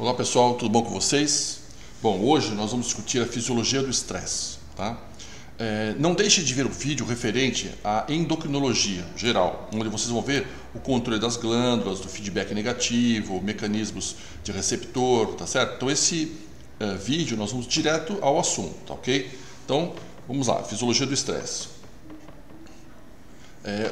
Olá pessoal, tudo bom com vocês? Bom, hoje nós vamos discutir a fisiologia do estresse, tá? Não deixe de ver o vídeo referente à endocrinologia geral, onde vocês vão ver o controle das glândulas, do feedback negativo, mecanismos de receptor, tá certo? Então esse vídeo nós vamos direto ao assunto, tá ok? Então vamos lá, fisiologia do estresse.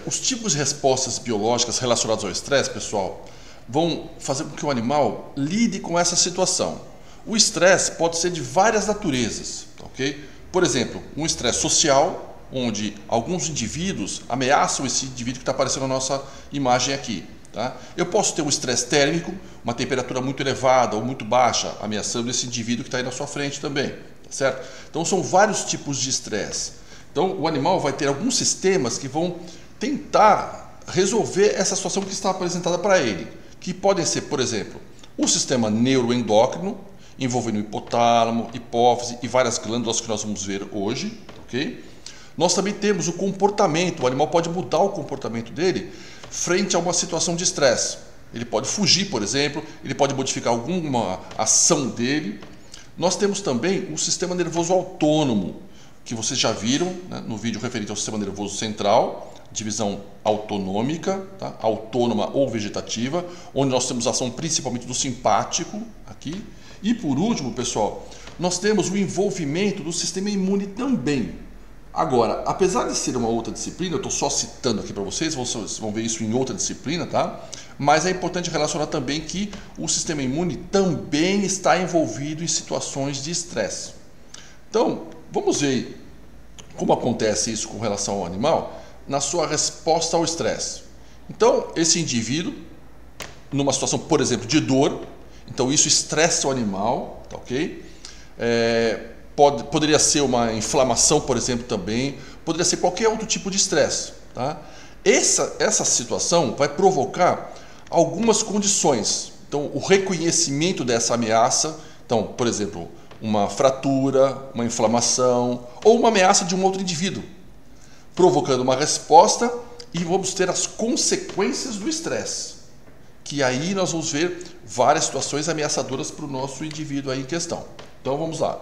Os tipos de respostas biológicas relacionadas ao estresse, pessoal, vão fazer com que o animal lide com essa situação. O estresse pode ser de várias naturezas, ok? Por exemplo, um estresse social, onde alguns indivíduos ameaçam esse indivíduo que está aparecendo na nossa imagem aqui. Tá? Eu posso ter um estresse térmico, uma temperatura muito elevada ou muito baixa, ameaçando esse indivíduo que está aí na sua frente também, tá certo? Então são vários tipos de estresse. Então o animal vai ter alguns sistemas que vão tentar resolver essa situação que está apresentada para ele, que podem ser, por exemplo, o sistema neuroendócrino, envolvendo o hipotálamo, hipófise e várias glândulas que nós vamos ver hoje, ok? Nós também temos o comportamento, o animal pode mudar o comportamento dele frente a uma situação de estresse. Ele pode fugir, por exemplo, ele pode modificar alguma ação dele. Nós temos também o sistema nervoso autônomo, que vocês já viram, né, no vídeo referente ao sistema nervoso central, divisão autonômica, tá? Autônoma ou vegetativa, onde nós temos a ação principalmente do simpático aqui. E por último, pessoal, nós temos o envolvimento do sistema imune também. Agora, apesar de ser uma outra disciplina, eu estou só citando aqui para vocês vão ver isso em outra disciplina, tá? Mas é importante relacionar também que o sistema imune também está envolvido em situações de estresse. Então, vamos ver como acontece isso com relação ao animal na sua resposta ao estresse. Então, esse indivíduo, numa situação, por exemplo, de dor, então isso estressa o animal, tá, ok? Poderia ser uma inflamação, por exemplo, também, poderia ser qualquer outro tipo de estresse, tá? Essa situação vai provocar algumas condições. Então, o reconhecimento dessa ameaça, então, por exemplo, uma fratura, uma inflamação ou uma ameaça de um outro indivíduo, provocando uma resposta e vamos ter as consequências do estresse, que aí nós vamos ver várias situações ameaçadoras para o nosso indivíduo aí em questão. Então vamos lá.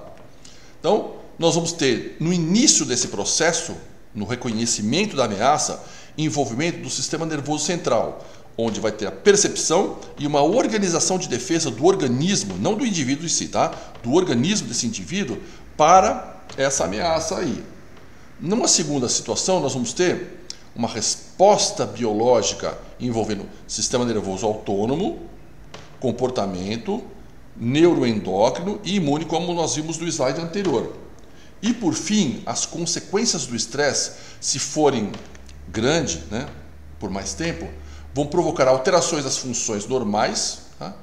Então nós vamos ter no início desse processo, no reconhecimento da ameaça, envolvimento do sistema nervoso central, onde vai ter a percepção e uma organização de defesa do organismo, não do indivíduo em si, tá? Do organismo desse indivíduo para essa ameaça aí. Numa segunda situação, nós vamos ter uma resposta biológica envolvendo sistema nervoso autônomo, comportamento, neuroendócrino e imune, como nós vimos no slide anterior. E por fim, as consequências do estresse, se forem grandes, né, por mais tempo, vão provocar alterações das funções normais, tá?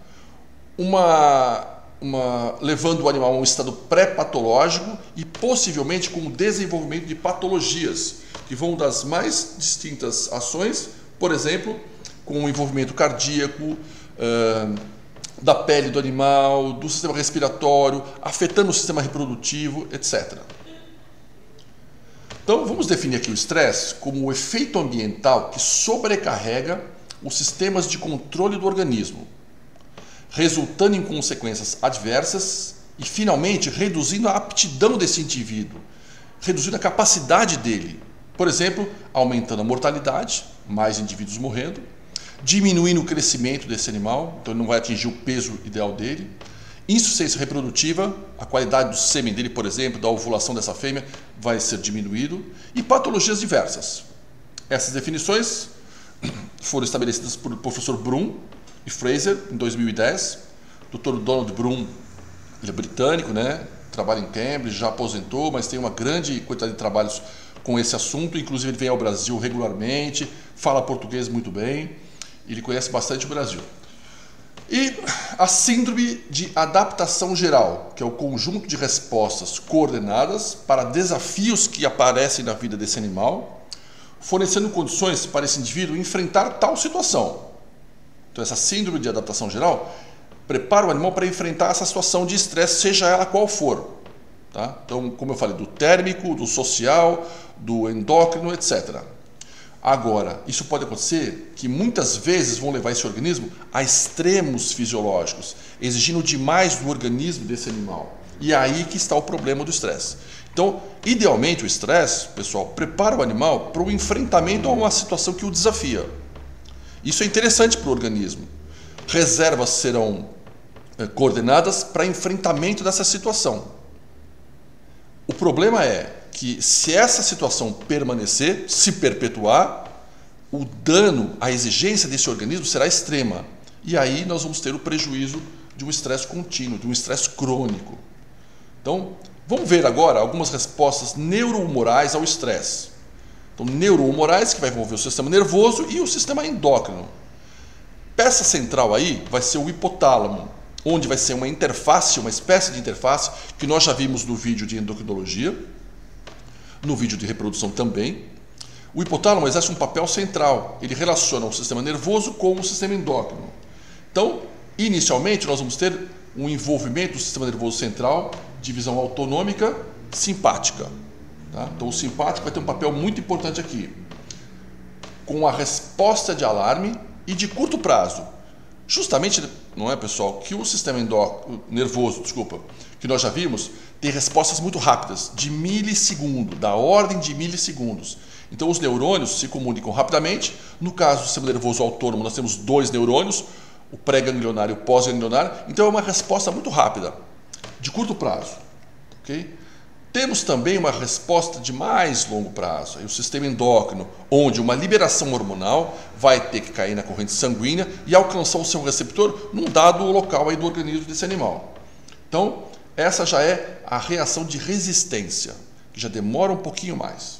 Levando o animal a um estado pré-patológico e possivelmente com o desenvolvimento de patologias, que vão das mais distintas ações, por exemplo, com o envolvimento cardíaco, da pele do animal, do sistema respiratório, afetando o sistema reprodutivo, etc. Então, vamos definir aqui o estresse como o efeito ambiental que sobrecarrega os sistemas de controle do organismo, resultando em consequências adversas e, finalmente, reduzindo a aptidão desse indivíduo, reduzindo a capacidade dele. Por exemplo, aumentando a mortalidade, mais indivíduos morrendo, diminuindo o crescimento desse animal, então ele não vai atingir o peso ideal dele, insuficiência reprodutiva, a qualidade do sêmen dele, por exemplo, da ovulação dessa fêmea vai ser diminuído, e patologias diversas. Essas definições foram estabelecidas por professor Brum e Fraser em 2010. Dr. Donald Brum, ele é britânico, né? Trabalha em Cambridge, já aposentou, mas tem uma grande quantidade de trabalhos com esse assunto, inclusive ele vem ao Brasil regularmente, fala português muito bem, ele conhece bastante o Brasil. E a síndrome de adaptação geral, que é o conjunto de respostas coordenadas para desafios que aparecem na vida desse animal, fornecendo condições para esse indivíduo enfrentar tal situação. Então essa síndrome de adaptação geral prepara o animal para enfrentar essa situação de estresse, seja ela qual for. Tá? Então, como eu falei, do térmico, do social, do endócrino, etc. Agora, isso pode acontecer que muitas vezes vão levar esse organismo a extremos fisiológicos, exigindo demais do organismo desse animal. E é aí que está o problema do estresse. Então, idealmente o estresse, pessoal, prepara o animal para o enfrentamento a uma situação que o desafia. Isso é interessante para o organismo. Reservas serão coordenadas para enfrentamento dessa situação. O problema é que se essa situação permanecer, se perpetuar, o dano, a exigência desse organismo será extrema. E aí nós vamos ter o prejuízo de um estresse contínuo, de um estresse crônico. Então, vamos ver agora algumas respostas neurohumorais ao estresse. Então, neurohumorais, que vai envolver o sistema nervoso e o sistema endócrino. Peça central aí vai ser o hipotálamo, onde vai ser uma interface, uma espécie de interface, que nós já vimos no vídeo de endocrinologia, no vídeo de reprodução também. O hipotálamo exerce um papel central, ele relaciona o sistema nervoso com o sistema endócrino. Então, inicialmente, nós vamos ter um envolvimento do sistema nervoso central, divisão autonômica, simpática. Tá? Então, o simpático vai ter um papel muito importante aqui, com a resposta de alarme e de curto prazo. Justamente, não é, pessoal, que o sistema nervoso, que nós já vimos, tem respostas muito rápidas, de milissegundo, da ordem de milissegundos. Então, os neurônios se comunicam rapidamente. No caso do sistema nervoso autônomo, nós temos 2 neurônios, o pré-ganglionar e o pós-ganglionar. Então, é uma resposta muito rápida, de curto prazo. Okay? Temos também uma resposta de mais longo prazo, aí o sistema endócrino, onde uma liberação hormonal vai ter que cair na corrente sanguínea e alcançar o seu receptor num dado local aí do organismo desse animal. Então, essa já é a reação de resistência, que já demora um pouquinho mais.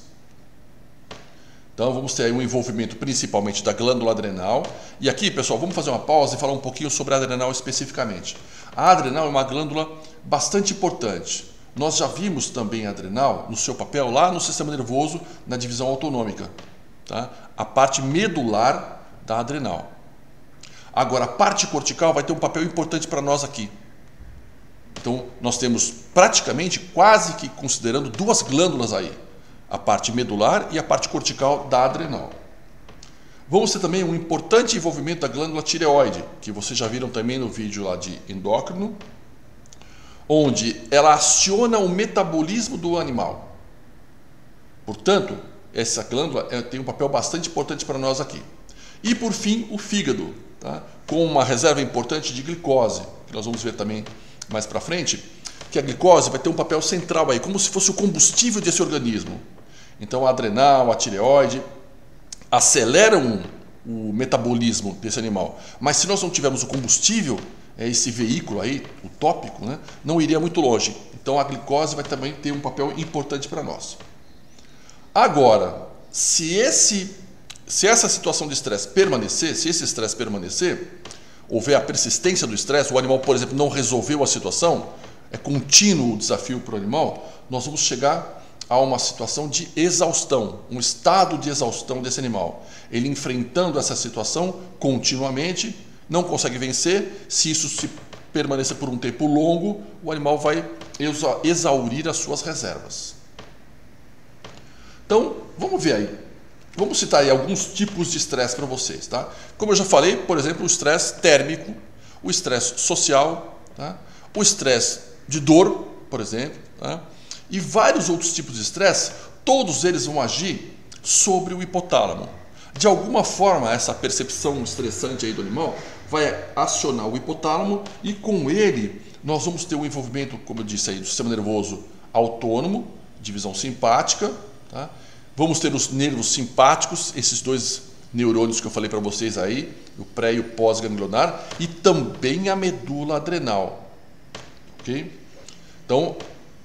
Então, vamos ter aí um envolvimento principalmente da glândula adrenal. E aqui, pessoal, vamos fazer uma pausa e falar um pouquinho sobre a adrenal especificamente. A adrenal é uma glândula bastante importante. Nós já vimos também a adrenal no seu papel lá no sistema nervoso, na divisão autonômica. Tá? A parte medular da adrenal. Agora, a parte cortical vai ter um papel importante para nós aqui. Então, nós temos praticamente, quase que considerando, 2 glândulas aí. A parte medular e a parte cortical da adrenal. Vamos ter também um importante envolvimento da glândula tireoide, que vocês já viram também no vídeo lá de endócrino, onde ela aciona o metabolismo do animal. Portanto, essa glândula tem um papel bastante importante para nós aqui. E por fim, o fígado, tá? Com uma reserva importante de glicose, que nós vamos ver também mais para frente, que a glicose vai ter um papel central aí, como se fosse o combustível desse organismo. Então, a adrenal, a tireoide aceleram o metabolismo desse animal. Mas se nós não tivermos o combustível, esse veículo aí, utópico, né, não iria muito longe. Então, a glicose vai também ter um papel importante para nós. Agora, se essa situação de estresse permanecer, se esse estresse permanecer, houver a persistência do estresse, o animal, por exemplo, não resolveu a situação, é contínuo o desafio para o animal, nós vamos chegar a uma situação de exaustão, um estado de exaustão desse animal. Ele enfrentando essa situação continuamente, não consegue vencer. Se isso se permanecer por um tempo longo, o animal vai exaurir as suas reservas. Então, vamos ver aí. Vamos citar aí alguns tipos de estresse para vocês, tá? Como eu já falei, por exemplo, o estresse térmico, o estresse social, tá? O estresse de dor, por exemplo, tá? E vários outros tipos de estresse, todos eles vão agir sobre o hipotálamo. De alguma forma, essa percepção estressante aí do animal vai acionar o hipotálamo e com ele nós vamos ter um envolvimento, como eu disse aí, do sistema nervoso autônomo, divisão simpática, tá? Vamos ter os nervos simpáticos, esses 2 neurônios que eu falei para vocês aí, o pré e o pós-ganglionar, e também a medula adrenal. Ok? Então,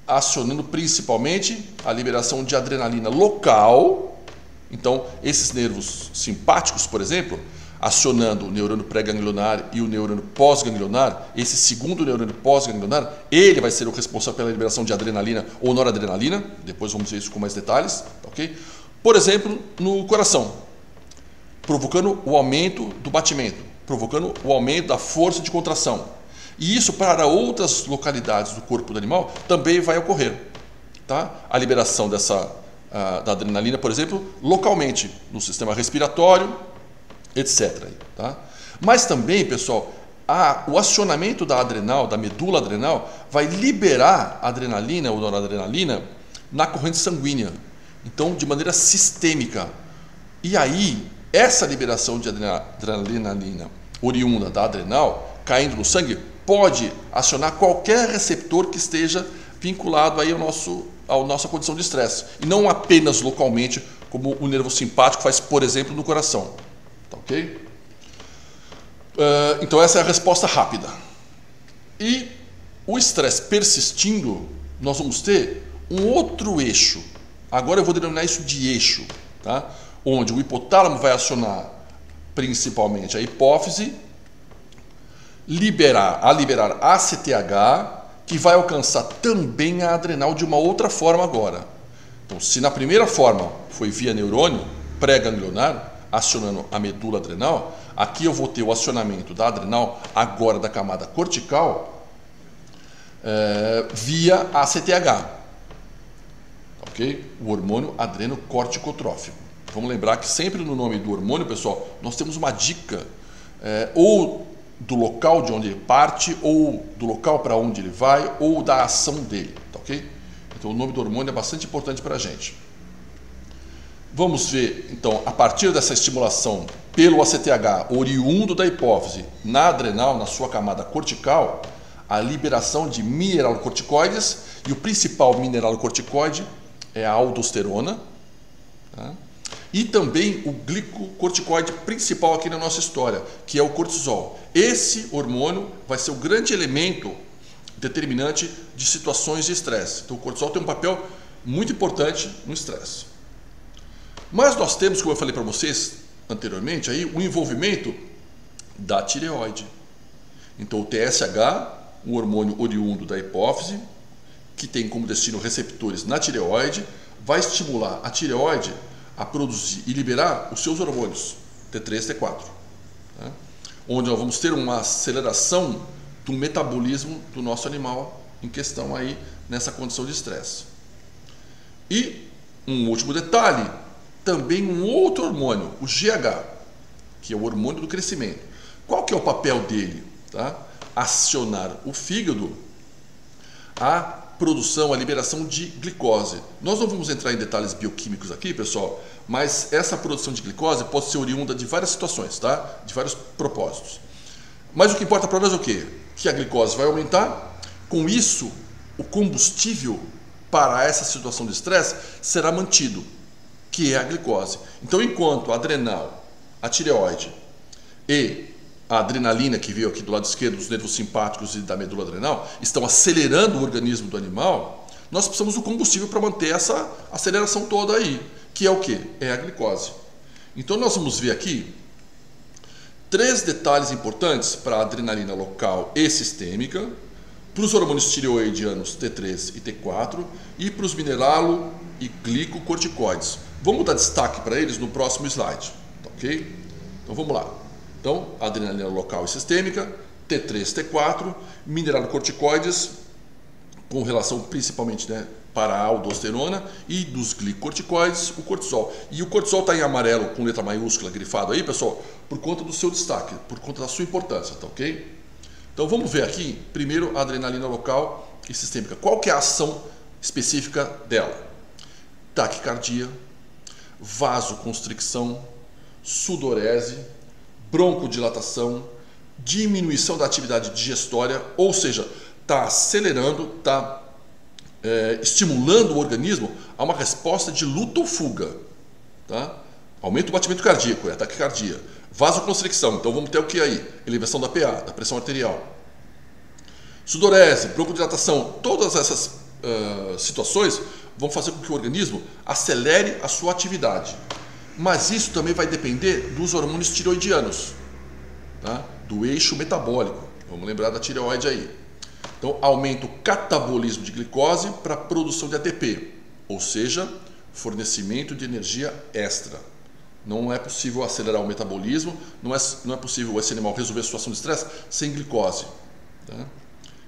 acionando principalmente a liberação de adrenalina local. Então, esses nervos simpáticos, por exemplo, acionando o neurônio pré-ganglionar e o neurônio pós-ganglionar, esse segundo neurônio pós-ganglionar, ele vai ser o responsável pela liberação de adrenalina ou noradrenalina. Depois vamos ver isso com mais detalhes, ok? Por exemplo, no coração, provocando o aumento do batimento, provocando o aumento da força de contração. E isso para outras localidades do corpo do animal também vai ocorrer, tá? A liberação da adrenalina, por exemplo, localmente, no sistema respiratório, etc. Tá? Mas também, pessoal, o acionamento da adrenal, da medula adrenal, vai liberar adrenalina ou noradrenalina na corrente sanguínea. Então, de maneira sistêmica. E aí, essa liberação de adrenalina oriunda da adrenal, caindo no sangue, pode acionar qualquer receptor que esteja vinculado aí à nossa condição de estresse. E não apenas localmente, como o nervo simpático faz, por exemplo, no coração. Tá ok? Então essa é a resposta rápida. E o estresse persistindo, nós vamos ter um outro eixo. Agora eu vou denominar isso de eixo, tá? Onde o hipotálamo vai acionar principalmente a hipófise, liberar ACTH, que vai alcançar também a adrenal de uma outra forma agora. Então, se na primeira forma foi via neurônio, pré-ganglionar, acionando a medula adrenal, aqui eu vou ter o acionamento da adrenal, agora da camada cortical, via ACTH, ok? O hormônio adrenocorticotrófico. Vamos lembrar que sempre no nome do hormônio, pessoal, nós temos uma dica, ou do local de onde ele parte, ou do local para onde ele vai, ou da ação dele, tá ok? Então o nome do hormônio é bastante importante para a gente. Vamos ver, então, a partir dessa estimulação pelo ACTH oriundo da hipófise na adrenal, na sua camada cortical, a liberação de mineralocorticoides, e o principal mineralocorticoide é a aldosterona, tá? E também o glicocorticoide principal aqui na nossa história, que é o cortisol. Esse hormônio vai ser o grande elemento determinante de situações de estresse. Então o cortisol tem um papel muito importante no estresse. Mas nós temos, como eu falei para vocês anteriormente, aí, o envolvimento da tireoide. Então o TSH, um hormônio oriundo da hipófise, que tem como destino receptores na tireoide, vai estimular a tireoide a produzir e liberar os seus hormônios, T3 e T4, né? Onde nós vamos ter uma aceleração do metabolismo do nosso animal em questão aí nessa condição de estresse. E um último detalhe, também um outro hormônio, o GH, que é o hormônio do crescimento. Qual que é o papel dele? Tá? Acionar o fígado a produção, a liberação de glicose. Nós não vamos entrar em detalhes bioquímicos aqui, pessoal, mas essa produção de glicose pode ser oriunda de várias situações, tá? De vários propósitos. Mas o que importa para nós é o quê? Que a glicose vai aumentar, com isso o combustível para essa situação de estresse será mantido, que é a glicose. Então, enquanto a adrenal, a tireoide e a adrenalina, que veio aqui do lado esquerdo dos nervos simpáticos e da medula adrenal, estão acelerando o organismo do animal, nós precisamos do combustível para manter essa aceleração toda aí, que é o quê? É a glicose. Então nós vamos ver aqui 3 detalhes importantes para a adrenalina local e sistêmica, para os hormônios tireoidianos T3 e T4 e para os mineralo e glicocorticoides. Vamos dar destaque para eles no próximo slide, ok? Então vamos lá. Então, adrenalina local e sistêmica, T3, T4, mineralocorticoides, com relação principalmente, né, para a aldosterona, e dos glicocorticoides, o cortisol. E o cortisol está em amarelo com letra maiúscula grifado aí, pessoal, por conta do seu destaque, por conta da sua importância, tá ok? Então vamos ver aqui, primeiro, a adrenalina local e sistêmica. Qual que é a ação específica dela? Taquicardia, vasoconstricção, sudorese, broncodilatação, diminuição da atividade digestória, ou seja, está acelerando, está estimulando o organismo a uma resposta de luta ou fuga. Tá? Aumenta o batimento cardíaco, é a taquicardia. Vasoconstricção, então vamos ter o que aí? Elevação da PA, da pressão arterial. Sudorese, broncodilatação, todas essas situações vão fazer com que o organismo acelere a sua atividade. Mas isso também vai depender dos hormônios tireoidianos, tá? Do eixo metabólico. Vamos lembrar da tireoide aí. Então, aumenta o catabolismo de glicose para a produção de ATP, ou seja, fornecimento de energia extra. Não é possível acelerar o metabolismo, não é possível esse animal resolver a situação de estresse sem glicose. Tá?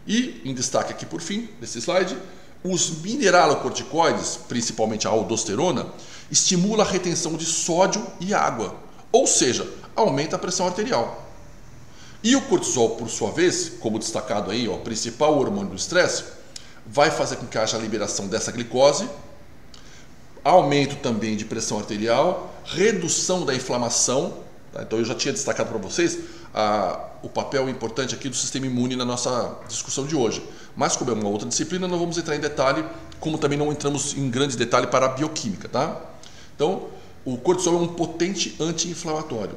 E, em destaque aqui por fim, desse slide, os mineralocorticoides, principalmente a aldosterona, estimula a retenção de sódio e água, ou seja, aumenta a pressão arterial. E o cortisol, por sua vez, como destacado aí, o principal hormônio do estresse, vai fazer com que haja a liberação dessa glicose, aumento também de pressão arterial, redução da inflamação. Tá? Então eu já tinha destacado para vocês o papel importante aqui do sistema imune na nossa discussão de hoje. Mas como é uma outra disciplina, não vamos entrar em detalhe, como também não entramos em grande detalhe para a bioquímica. Tá? Então o cortisol é um potente anti-inflamatório.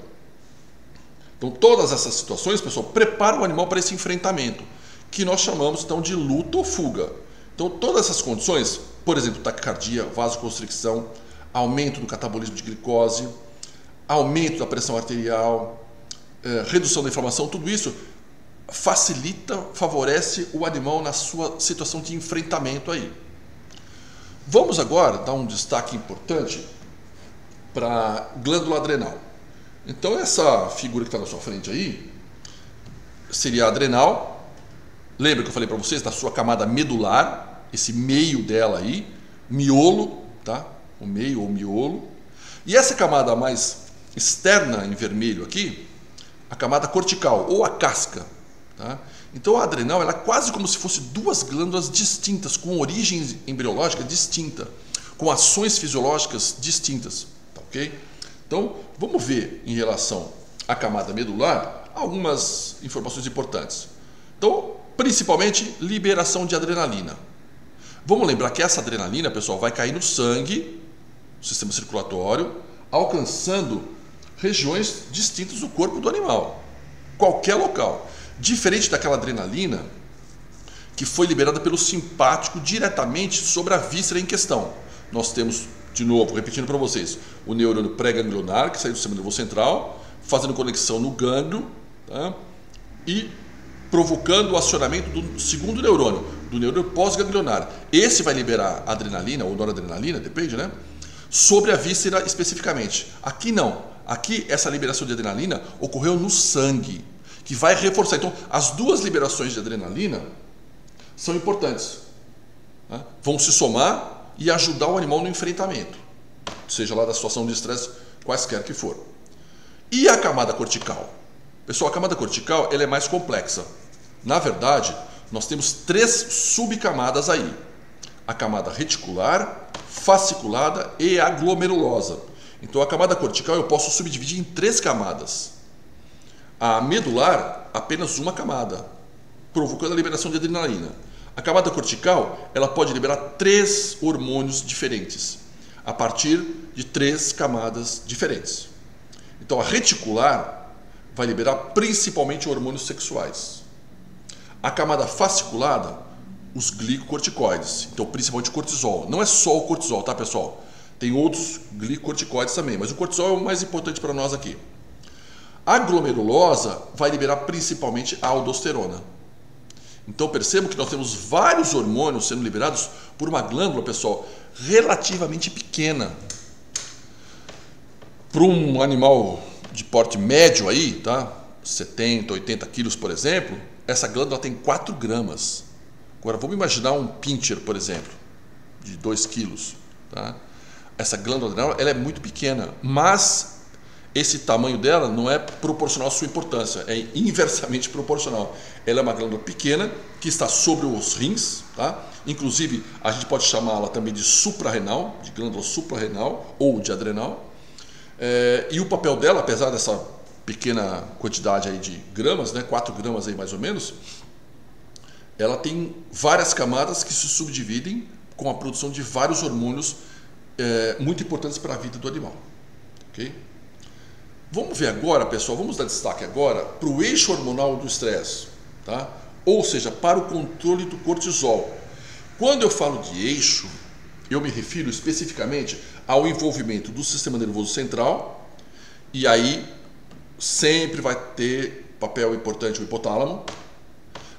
Então todas essas situações, pessoal, preparam o animal para esse enfrentamento, que nós chamamos então de luta ou fuga. Então todas essas condições, por exemplo, taquicardia, vasoconstricção, aumento do catabolismo de glicose, aumento da pressão arterial, redução da inflamação, tudo isso facilita, favorece o animal na sua situação de enfrentamento aí. Vamos agora dar um destaque importante para a glândula adrenal. Então essa figura que está na sua frente aí seria a adrenal. Lembra que eu falei para vocês da sua camada medular, esse meio dela aí, miolo, tá? O meio ou miolo. E essa camada mais externa em vermelho aqui, a camada cortical ou a casca, tá? Então a adrenal ela é quase como se fosse duas glândulas distintas, com origem embriológica distinta, com ações fisiológicas distintas, tá ok? Então vamos ver em relação à camada medular algumas informações importantes. Então, principalmente liberação de adrenalina. Vamos lembrar que essa adrenalina, pessoal, vai cair no sangue, no sistema circulatório, alcançando regiões distintas do corpo do animal, qualquer local, diferente daquela adrenalina que foi liberada pelo simpático diretamente sobre a víscera em questão. Nós temos, de novo, repetindo para vocês, o neurônio pré-ganglionar, que sai do sistema nervoso central, fazendo conexão no gânglio, tá? E provocando o acionamento do segundo neurônio, do neurônio pós-ganglionar. Esse vai liberar adrenalina ou noradrenalina, depende, né? Sobre a víscera especificamente. Aqui não. Aqui essa liberação de adrenalina ocorreu no sangue, que vai reforçar. Então, as duas liberações de adrenalina são importantes, né? Vão se somar e ajudar o animal no enfrentamento, seja lá da situação de estresse, quaisquer que for. E a camada cortical? Pessoal, a camada cortical ela é mais complexa. Na verdade, nós temos três subcamadas aí. A camada reticular, fasciculada e a glomerulosa. Então a camada cortical eu posso subdividir em três camadas. A medular, apenas uma camada, provocando a liberação de adrenalina. A camada cortical ela pode liberar três hormônios diferentes, a partir de três camadas diferentes. Então a reticular vai liberar principalmente hormônios sexuais. A camada fasciculada, os glicocorticoides, então principalmente o cortisol. Não é só o cortisol, tá, pessoal? Tem outros glicocorticoides também, mas o cortisol é o mais importante para nós aqui. A glomerulosa vai liberar principalmente a aldosterona. Então percebam que nós temos vários hormônios sendo liberados por uma glândula, pessoal, relativamente pequena. Para um animal de porte médio aí, tá? 70, 80 quilos, por exemplo, essa glândula tem 4 gramas. Agora vamos imaginar um pincher, por exemplo, de 2 quilos, tá? Essa glândula adrenal ela é muito pequena, mas esse tamanho dela não é proporcional à sua importância, é inversamente proporcional. Ela é uma glândula pequena que está sobre os rins, tá? Inclusive a gente pode chamá-la também de suprarrenal, de glândula suprarrenal ou de adrenal. E o papel dela, apesar dessa pequena quantidade aí de gramas, né, 4 gramas aí mais ou menos, ela tem várias camadas que se subdividem com a produção de vários hormônios muito importantes para a vida do animal. Ok? Vamos ver agora, pessoal, vamos dar destaque agora para o eixo hormonal do estresse, tá? Ou seja, para o controle do cortisol. Quando eu falo de eixo, eu me refiro especificamente ao envolvimento do sistema nervoso central, e aí sempre vai ter papel importante o hipotálamo.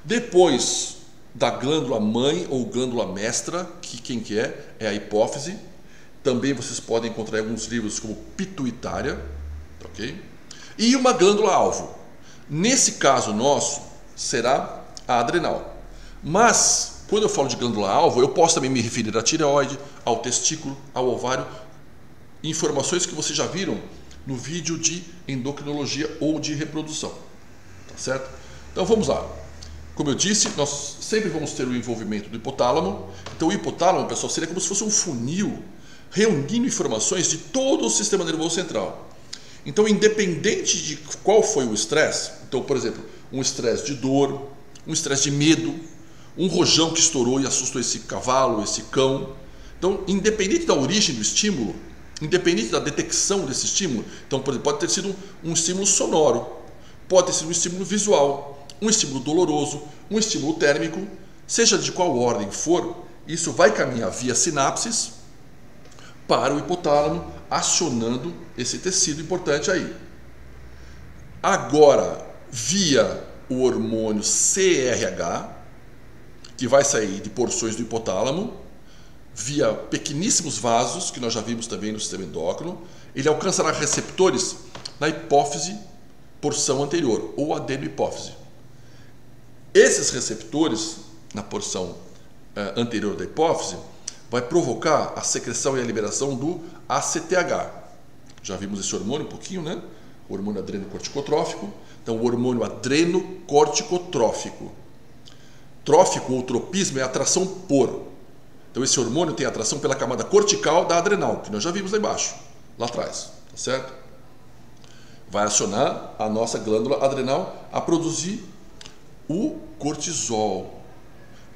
Depois da glândula mãe ou glândula mestra, que quem que é a hipófise. Também vocês podem encontrar em alguns livros como pituitária, ok? E uma glândula alvo. Nesse caso nosso será a adrenal. Mas Quando eu falo de glândula-alvo, eu posso também me referir à tireoide, ao testículo, ao ovário, informações que vocês já viram no vídeo de endocrinologia ou de reprodução, tá certo? Então vamos lá. Como eu disse, nós sempre vamos ter o envolvimento do hipotálamo. Então o hipotálamo, pessoal, seria como se fosse um funil reunindo informações de todo o sistema nervoso central. Então, independente de qual foi o estresse, então, por exemplo, um estresse de dor, um estresse de medo, um rojão que estourou e assustou esse cavalo, esse cão. Então, independente da origem do estímulo, independente da detecção desse estímulo, então, por exemplo, pode ter sido um estímulo sonoro, pode ter sido um estímulo visual, um estímulo doloroso, um estímulo térmico, seja de qual ordem for, isso vai caminhar via sinapses para o hipotálamo, acionando esse tecido importante aí. Agora, via o hormônio CRH, que vai sair de porções do hipotálamo, via pequeníssimos vasos, que nós já vimos também no sistema endócrino, ele alcançará receptores na hipófise, porção anterior, ou adenohipófise. Esses receptores, na porção anterior da hipófise, vai provocar a secreção e a liberação do ACTH. Já vimos esse hormônio um pouquinho, né? O hormônio adrenocorticotrófico. Então, o hormônio adrenocorticotrófico. Trófico ou tropismo é atração por. Então, esse hormônio tem atração pela camada cortical da adrenal, que nós já vimos lá embaixo, lá atrás, tá certo? Vai acionar a nossa glândula adrenal a produzir o cortisol.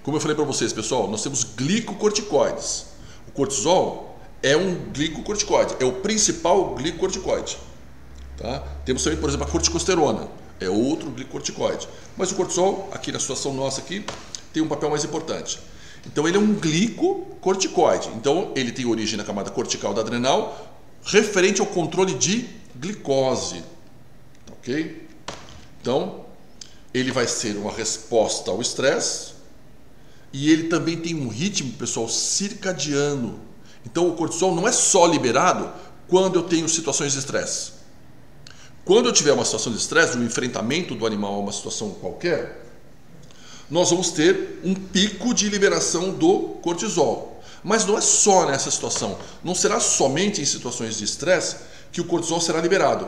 Como eu falei para vocês, pessoal, nós temos glicocorticoides. O cortisol é um glicocorticoide, é o principal glicocorticoide. Tá? Temos também, por exemplo, a corticosterona, é outro glicocorticoide. Mas o cortisol, aqui na situação nossa aqui, tem um papel mais importante. Então ele é um glicocorticoide. Então ele tem origem na camada cortical da adrenal, referente ao controle de glicose. Ok? Então, ele vai ser uma resposta ao estresse. E ele também tem um ritmo, pessoal, circadiano. Então o cortisol não é só liberado quando eu tenho situações de estresse. Quando eu tiver uma situação de estresse, um enfrentamento do animal a uma situação qualquer, nós vamos ter um pico de liberação do cortisol. Mas não é só nessa situação. Não será somente em situações de estresse que o cortisol será liberado.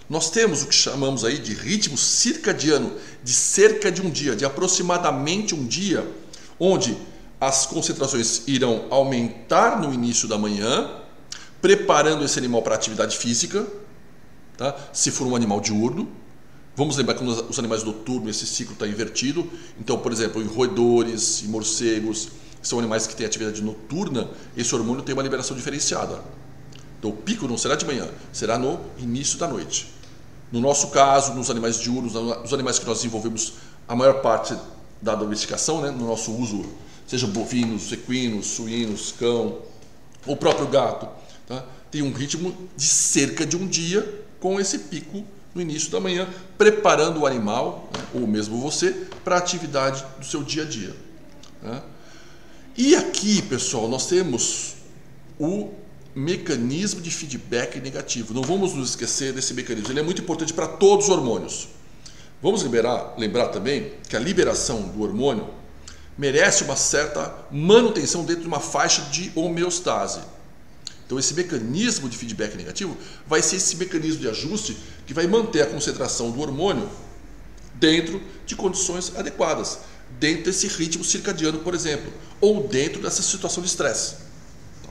Nós temos o que chamamos aí de ritmo circadiano, de cerca de um dia, de aproximadamente um dia, onde as concentrações irão aumentar no início da manhã, preparando esse animal para a atividade física, tá? Se for um animal diurno. Vamos lembrar que os animais noturnos esse ciclo está invertido. Então, por exemplo, em roedores e morcegos, que são animais que têm atividade noturna, esse hormônio tem uma liberação diferenciada. Então, o pico não será de manhã, será no início da noite. No nosso caso, nos animais diurnos, nos animais que nós desenvolvemos a maior parte da domesticação, né, no nosso uso, seja bovinos, equinos, suínos, cão, ou o próprio gato, tá? Tem um ritmo de cerca de um dia com esse pico no início da manhã, preparando o animal, né, ou mesmo você, para a atividade do seu dia a dia. Né? E aqui, pessoal, nós temos o mecanismo de feedback negativo. Não vamos nos esquecer desse mecanismo, ele é muito importante para todos os hormônios. Vamos lembrar também que a liberação do hormônio merece uma certa manutenção dentro de uma faixa de homeostase. Então esse mecanismo de feedback negativo vai ser esse mecanismo de ajuste que vai manter a concentração do hormônio dentro de condições adequadas, dentro desse ritmo circadiano, por exemplo, ou dentro dessa situação de estresse.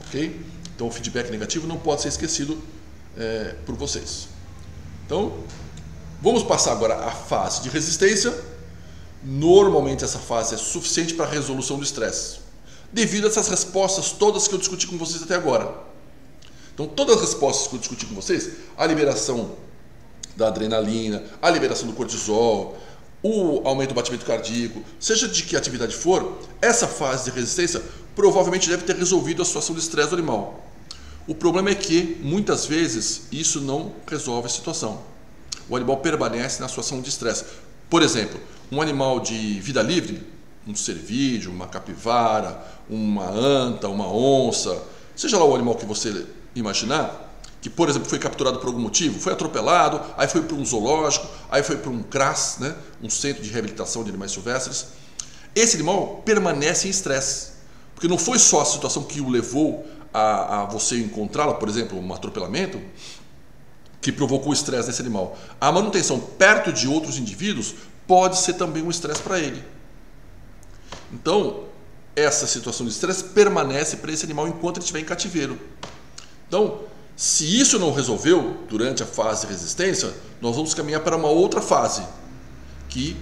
Ok? Então o feedback negativo não pode ser esquecido por vocês. Então, vamos passar agora à fase de resistência. Normalmente essa fase é suficiente para a resolução do estresse, devido a essas respostas todas que eu discuti com vocês até agora. Então todas as respostas que eu discuti com vocês, a liberação da adrenalina, a liberação do cortisol, o aumento do batimento cardíaco, seja de que atividade for, essa fase de resistência provavelmente deve ter resolvido a situação de estresse do animal. O problema é que muitas vezes isso não resolve a situação. O animal permanece na situação de estresse. Por exemplo, um animal de vida livre, um cervídeo, uma capivara, uma anta, uma onça, seja lá o animal que você imaginar, que por exemplo foi capturado por algum motivo, foi atropelado, aí foi para um zoológico, aí foi para um CRAS, né, um centro de reabilitação de animais silvestres. esse animal permanece em estresse. Porque não foi só a situação que o levou a você encontrá-lo, por exemplo, um atropelamento, que provocou o estresse nesse animal. A manutenção perto de outros indivíduos pode ser também um estresse para ele. Então, essa situação de estresse permanece para esse animal enquanto ele estiver em cativeiro. Então, se isso não resolveu durante a fase de resistência, nós vamos caminhar para uma outra fase, que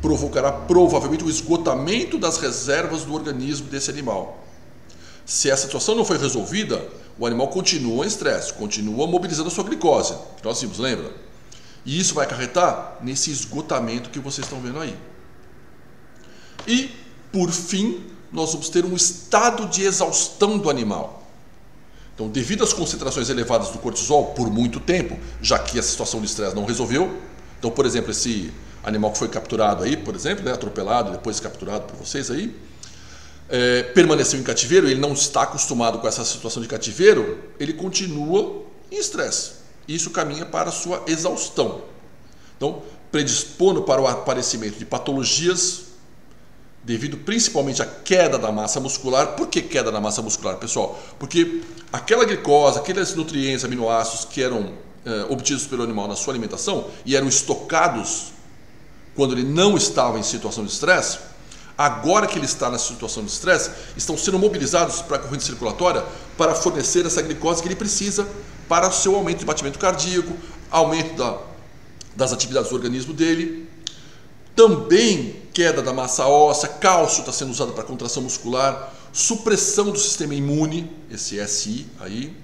provocará provavelmente o esgotamento das reservas do organismo desse animal. Se essa situação não foi resolvida, o animal continua em estresse, continua mobilizando a sua glicose, que nós vimos, lembra? E isso vai acarretar nesse esgotamento que vocês estão vendo aí. E, por fim, nós vamos ter um estado de exaustão do animal. Então, devido às concentrações elevadas do cortisol por muito tempo, já que a situação de estresse não resolveu, então, por exemplo, esse animal que foi capturado aí, por exemplo, né, atropelado, depois capturado por vocês aí, permaneceu em cativeiro, ele não está acostumado com essa situação de cativeiro, ele continua em estresse. Isso caminha para a sua exaustão. Então, predispondo para o aparecimento de patologias devido principalmente à queda da massa muscular. Por que queda da massa muscular, pessoal? Porque aquela glicose, aqueles nutrientes, aminoácidos que eram obtidos pelo animal na sua alimentação e eram estocados quando ele não estava em situação de estresse, agora que ele está na situação de estresse, estão sendo mobilizados para a corrente circulatória para fornecer essa glicose que ele precisa para o seu aumento de batimento cardíaco, aumento das atividades do organismo dele. Também queda da massa óssea, cálcio está sendo usado para contração muscular, supressão do sistema imune, esse SI aí,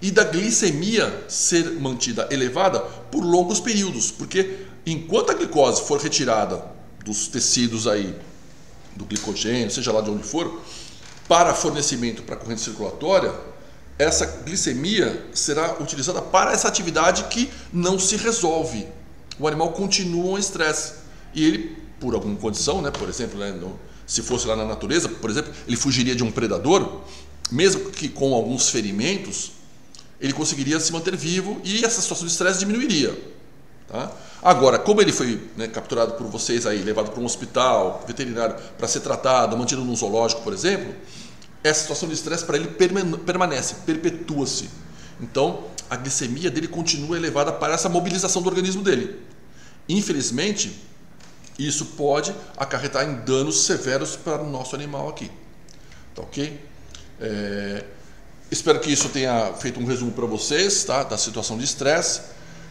e da glicemia ser mantida elevada por longos períodos, porque enquanto a glicose for retirada dos tecidos aí, do glicogênio, seja lá de onde for, para fornecimento para a corrente circulatória, essa glicemia será utilizada para essa atividade que não se resolve. O animal continua em estresse e ele, por alguma condição, né, por exemplo, né, se fosse lá na natureza, por exemplo, ele fugiria de um predador, mesmo que com alguns ferimentos, ele conseguiria se manter vivo e essa situação de estresse diminuiria. Tá? Agora, como ele foi, né, capturado por vocês aí, levado para um hospital veterinário para ser tratado, mantido num zoológico, por exemplo, essa situação de estresse para ele permanece, perpetua-se. Então, a glicemia dele continua elevada para essa mobilização do organismo dele. Infelizmente, isso pode acarretar em danos severos para o nosso animal aqui. Tá ok? Espero que isso tenha feito um resumo para vocês, tá, da situação de estresse.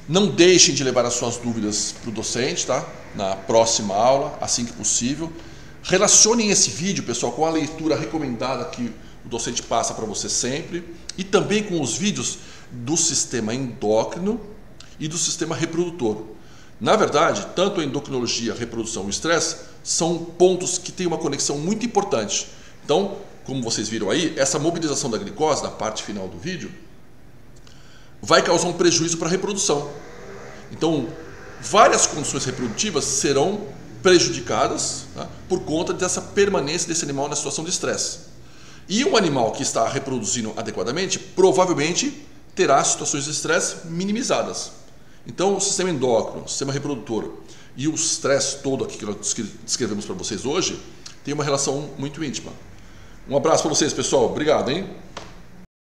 Não deixem de levar as suas dúvidas para o docente, tá, na próxima aula, assim que possível. Relacionem esse vídeo, pessoal, com a leitura recomendada que o docente passa para você sempre e também com os vídeos do sistema endócrino e do sistema reprodutor. Na verdade, tanto a endocrinologia, a reprodução e o estresse são pontos que têm uma conexão muito importante. Então, como vocês viram aí, essa mobilização da glicose na parte final do vídeo vai causar um prejuízo para a reprodução. Então, várias condições reprodutivas serão prejudicadas, tá, por conta dessa permanência desse animal na situação de estresse. E um animal que está reproduzindo adequadamente provavelmente terá situações de estresse minimizadas. Então, o sistema endócrino, o sistema reprodutor e o estresse todo aqui que nós descrevemos para vocês hoje tem uma relação muito íntima. Um abraço para vocês, pessoal. Obrigado, hein?